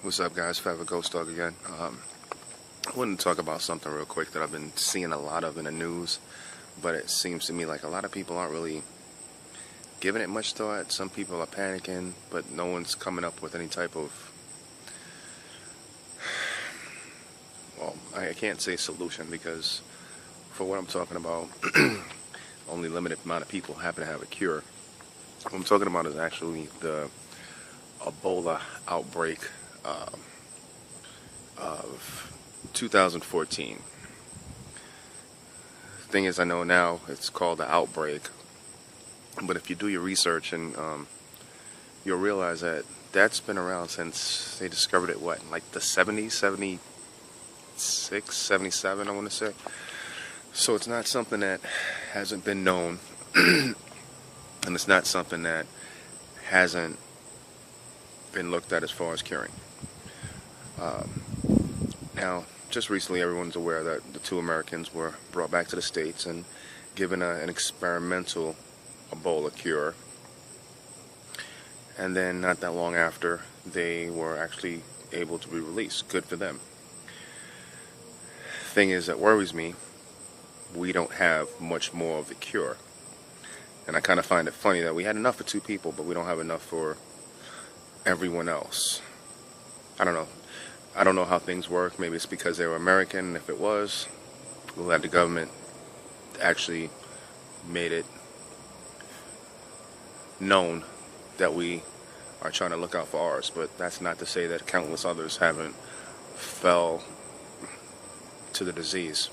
What's up, guys? Forever Ghost Dog again. I wanted to talk about something real quick that I've been seeing a lot of in the news, but it seems to me like a lot of people aren't really giving it much thought. Some people are panicking, but no one's coming up with any type of, well, I can't say solution because for what I'm talking about, only limited amount of people happen to have a cure. What I'm talking about is actually the Ebola outbreak of 2014. The thing is, I know now it's called the outbreak, but if you do your research and you'll realize that that's been around since they discovered it, what, in like the 70s, 76, 77, I want to say. So it's not something that hasn't been known, and it's not something that hasn't been looked at as far as curing. Now, just recently, everyone's aware that the two Americans were brought back to the States and given an experimental Ebola cure. And then, not that long after, they were actually able to be released. Good for them. Thing is, that worries me, we don't have much more of the cure. And I kind of find it funny that we had enough for two people, but we don't have enough for everyone else. I don't know. I don't know how things work. Maybe it's because they were American. If it was, we'll have the government actually made it known that we are trying to look out for ours. But that's not to say that countless others haven't fell to the disease.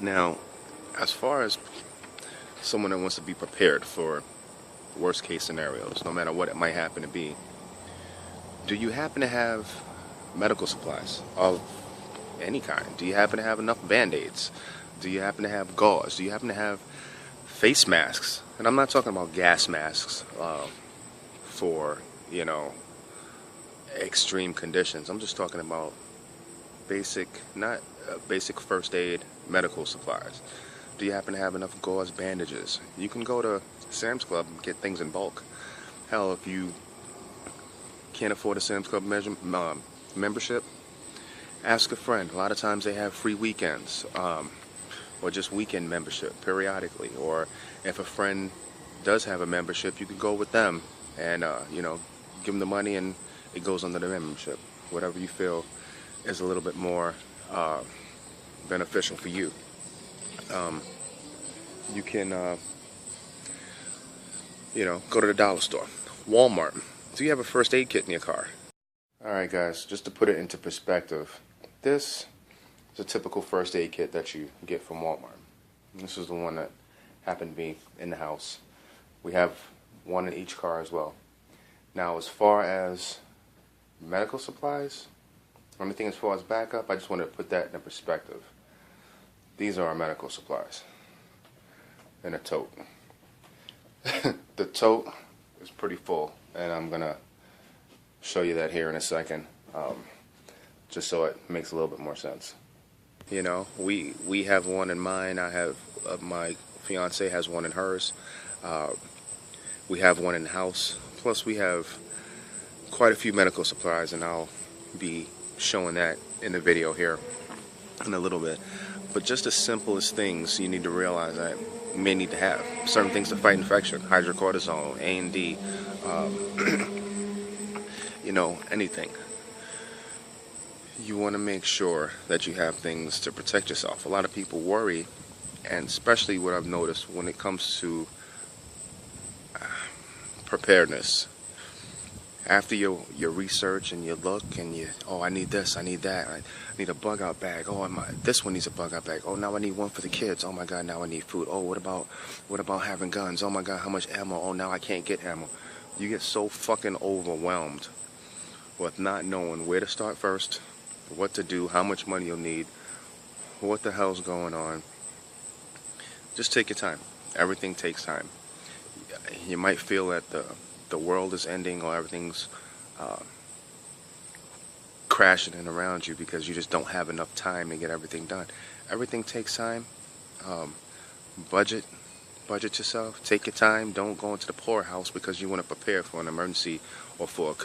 Now, as far as someone that wants to be prepared for worst case scenarios, no matter what it might happen to be, do you happen to have medical supplies of any kind? Do you happen to have enough band-aids? Do you happen to have gauze? Do you happen to have face masks? And I'm not talking about gas masks for, extreme conditions. I'm just talking about basic, not basic first aid medical supplies. Do you happen to have enough gauze bandages? You can go to Sam's Club and get things in bulk. Hell, if you can't afford a Sam's Club membership, ask a friend. A lot of times they have free weekends, or just weekend membership periodically. Or if a friend does have a membership, you can go with them and give them the money and it goes under the membership. Whatever you feel is a little bit more beneficial for you. You can go to the dollar store, Walmart. Do you have a first aid kit in your car? Alright guys, just to put it into perspective, this is a typical first aid kit that you get from Walmart. This is the one that happened to be in the house. We have one in each car as well. Now, as far as medical supplies, or anything as far as backup, I just wanted to put that in perspective. These are our medical supplies in a tote. The tote is pretty full, and I'm gonna show you that here in a second, just so it makes a little bit more sense. We have one in mine. I have my fiance has one in hers. We have one in the house. Plus, we have quite a few medical supplies, and I'll be showing that in the video here in a little bit. But just the simplest things you need to realize that you may need to have. Certain things to fight infection, hydrocortisone, A&D, anything. You want to make sure that you have things to protect yourself. A lot of people worry, and especially what I've noticed when it comes to preparedness. After your research and you look and I need this, I need that, I need a bug out bag. Oh, this one needs a bug out bag. Oh, now I need one for the kids. Oh my God, now I need food. Oh, what about having guns? Oh my God, how much ammo? Oh, now I can't get ammo. You get so fucking overwhelmed with not knowing where to start first, what to do, how much money you'll need, what the hell's going on. Just take your time. Everything takes time. You might feel that the world is ending or everything's crashing in around you because you just don't have enough time to get everything done. Everything takes time. Budget Budget yourself. Take your time. Don't go into the poorhouse because you want to prepare for an emergency or for a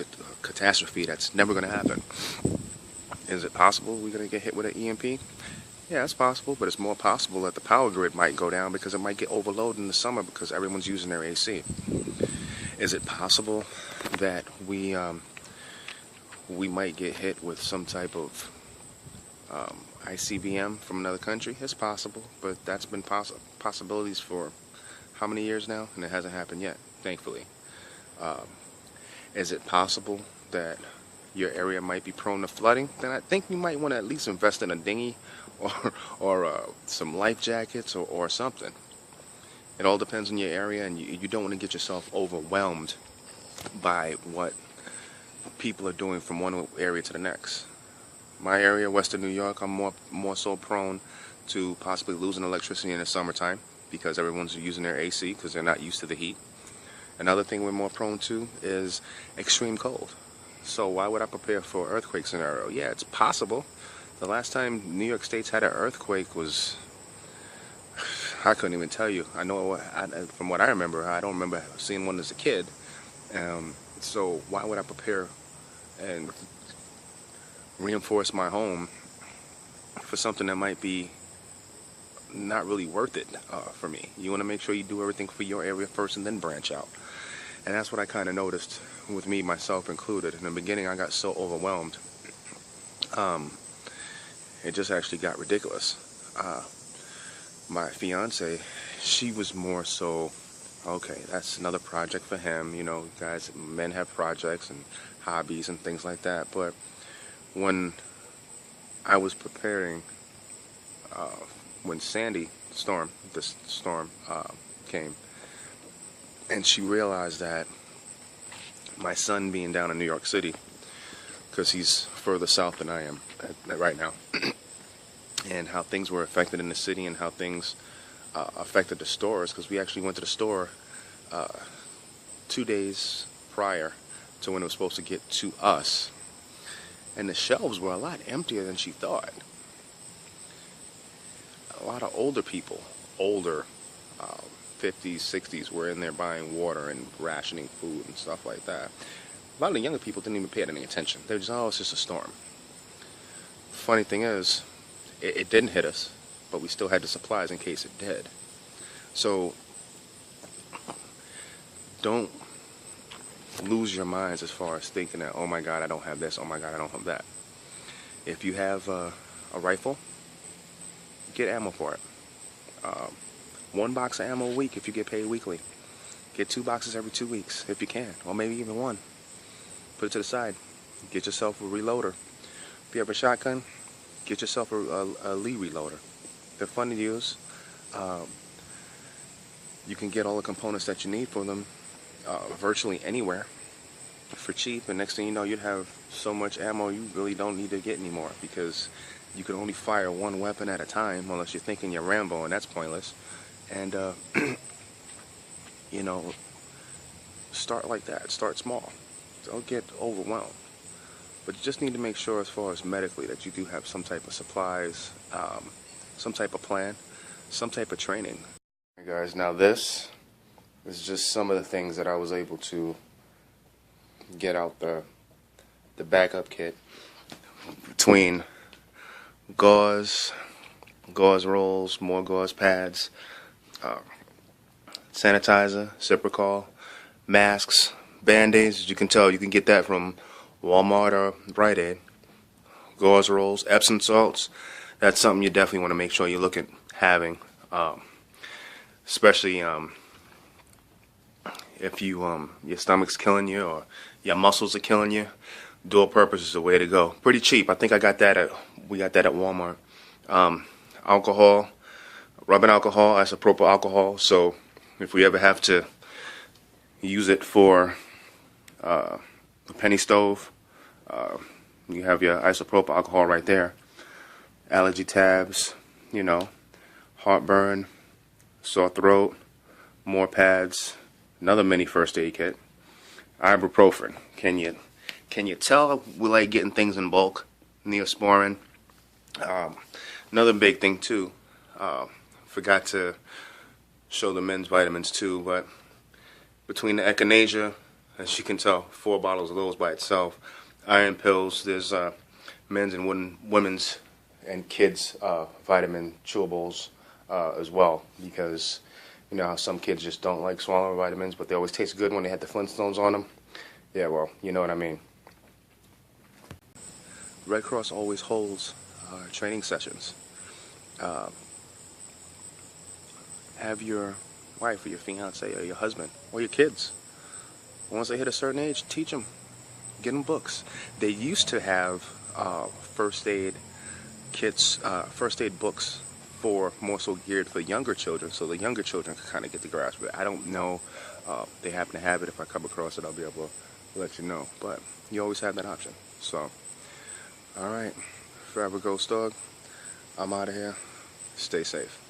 catastrophe that's never going to happen. Is it possible we're going to get hit with an EMP? Yeah, it's possible, but it's more possible that the power grid might go down because it might get overloaded in the summer because everyone's using their AC. Is it possible that we might get hit with some type of ICBM from another country? It's possible, but that's been possibilities for how many years now, and it hasn't happened yet, thankfully. Is it possible that your area might be prone to flooding? Then I think you might want to at least invest in a dinghy or some life jackets or something. It all depends on your area, and you don't want to get yourself overwhelmed by what people are doing from one area to the next. My area, Western New York, I'm more so prone to possibly losing electricity in the summertime because everyone's using their AC because they're not used to the heat. Another thing we're more prone to is extreme cold. So why would I prepare for an earthquake scenario? Yeah, it's possible. The last time New York State's had an earthquake was, I couldn't even tell you. I know from what I remember, I don't remember seeing one as a kid. So why would I prepare and reinforce my home for something that might be not really worth it for me? You want to make sure you do everything for your area first and then branch out. And that's what I kind of noticed with me, myself included. In the beginning, I got so overwhelmed. It just actually got ridiculous. My fiance, she was more so, okay, that's another project for him. You know, guys, men have projects and hobbies and things like that. But when I was preparing, when the storm came, and she realized that my son being down in New York City, because he's further south than I am right now, and how things were affected in the city and how things affected the stores, because we actually went to the store 2 days prior to when it was supposed to get to us, and the shelves were a lot emptier than she thought. A lot of older people, 50s, 60s, were in there buying water and rationing food and stuff like that. A lot of the younger people didn't even pay any attention. They were just, oh, it's just a storm. Funny thing is, it didn't hit us, but we still had the supplies in case it did. So don't lose your minds as far as thinking that, oh my God, I don't have this, oh my God, I don't have that. If you have a rifle, get ammo for it. 1 box of ammo a week if you get paid weekly. Get 2 boxes every 2 weeks if you can, or maybe even 1. Put it to the side. Get yourself a reloader. If you have a shotgun, get yourself a Lee reloader. They're fun to use. You can get all the components that you need for them virtually anywhere for cheap, and next thing you know, you'd have so much ammo you really don't need to get anymore, because you can only fire 1 weapon at a time unless you're thinking you're Rambo, and that's pointless. And you know, start like that. Start small. Don't get overwhelmed. But you just need to make sure, as far as medically, that you do have some type of supplies, some type of plan, some type of training. Hey guys, now this is just some of the things that I was able to get out the backup kit. Between gauze rolls, more gauze pads, sanitizer, Cipricol, masks, Band-Aids. As you can tell, you can get that from Walmart or Rite Aid. Gauze rolls, Epsom salts. That's something you definitely want to make sure you look at having, especially if your stomach's killing you or your muscles are killing you. Dual purpose is the way to go. Pretty cheap. I think we got that at Walmart. Alcohol, rubbing alcohol, isopropyl alcohol. So if we ever have to use it for a penny stove, you have your isopropyl alcohol right there. Allergy tabs, you know, heartburn, sore throat, more pads, another mini first aid kit, ibuprofen. Can you tell we like getting things in bulk? Neosporin. Another big thing too. Forgot to show the men's vitamins too, but between the echinacea, as you can tell, 4 bottles of those by itself, iron pills, there's men's and women's and kids vitamin chewables as well, because you know how some kids just don't like swallowing vitamins, but they always taste good when they had the Flintstones on them. Yeah, well, you know what I mean. Red Cross always holds training sessions. Have your wife or your fiance or your husband or your kids, once they hit a certain age, teach them, get them books. They used to have first aid kits, first aid books for more so geared for younger children, so the younger children can kind of get the grasp of it. I don't know, they happen to have it. If I come across it, I'll be able to let you know, but you always have that option. So alright, forever Ghost Dog, I'm out of here. Stay safe.